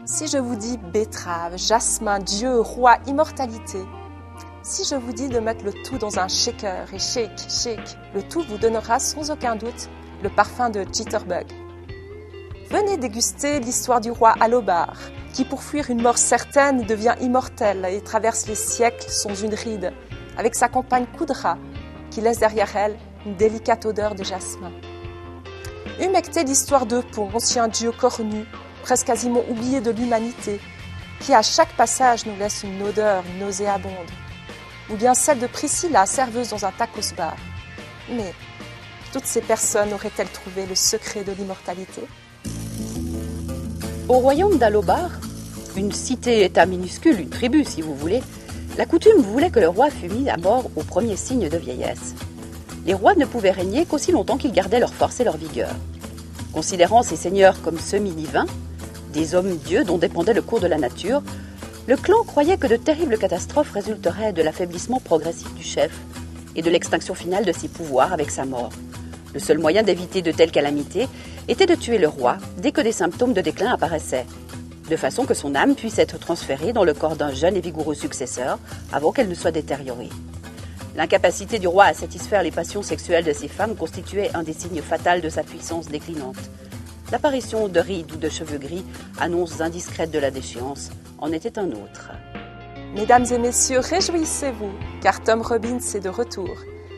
Si je vous dis betterave, jasmin, Dieu, roi, immortalité, si je vous dis de mettre le tout dans un shaker et shake, le tout vous donnera sans aucun doute le parfum de Jitterbug. Venez déguster l'histoire du roi Alobar, qui pour fuir une mort certaine devient immortel et traverse les siècles sans une ride, avec sa compagne Kudra, qui laisse derrière elle une délicate odeur de jasmin. Humectez l'histoire de Pon, ancien dieu cornu, presque quasiment oublié de l'humanité, qui à chaque passage nous laisse une odeur nauséabonde. Ou bien celle de Priscilla, serveuse dans un tacos bar. Mais toutes ces personnes auraient-elles trouvé le secret de l'immortalité ? Au royaume d'Alobar, une cité-état minuscule, une tribu si vous voulez, la coutume voulait que le roi fût mis à mort au premier signe de vieillesse. Les rois ne pouvaient régner qu'aussi longtemps qu'ils gardaient leur force et leur vigueur. Considérant ces seigneurs comme semi-divins, des hommes-dieux dont dépendait le cours de la nature, le clan croyait que de terribles catastrophes résulteraient de l'affaiblissement progressif du chef et de l'extinction finale de ses pouvoirs avec sa mort. Le seul moyen d'éviter de telles calamités était de tuer le roi dès que des symptômes de déclin apparaissaient, de façon que son âme puisse être transférée dans le corps d'un jeune et vigoureux successeur avant qu'elle ne soit détériorée. L'incapacité du roi à satisfaire les passions sexuelles de ses femmes constituait un des signes fatals de sa puissance déclinante. L'apparition de rides ou de cheveux gris, annonces indiscrètes de la déchéance, en était un autre. Mesdames et messieurs, réjouissez-vous, car Tom Robbins est de retour.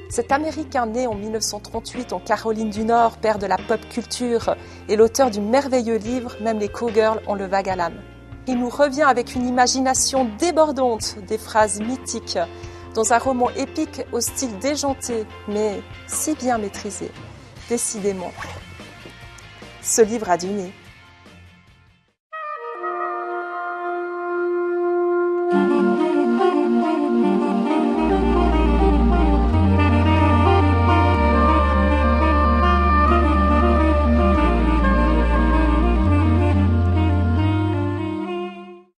Cet Américain né en 1938 en Caroline du Nord, père de la pop culture et l'auteur du merveilleux livre « Même les cowgirls ont le vague à l'âme ». Il nous revient avec une imagination débordante, des phrases mythiques, dans un roman épique au style déjanté, mais si bien maîtrisé. Décidément, ce livre a du nez.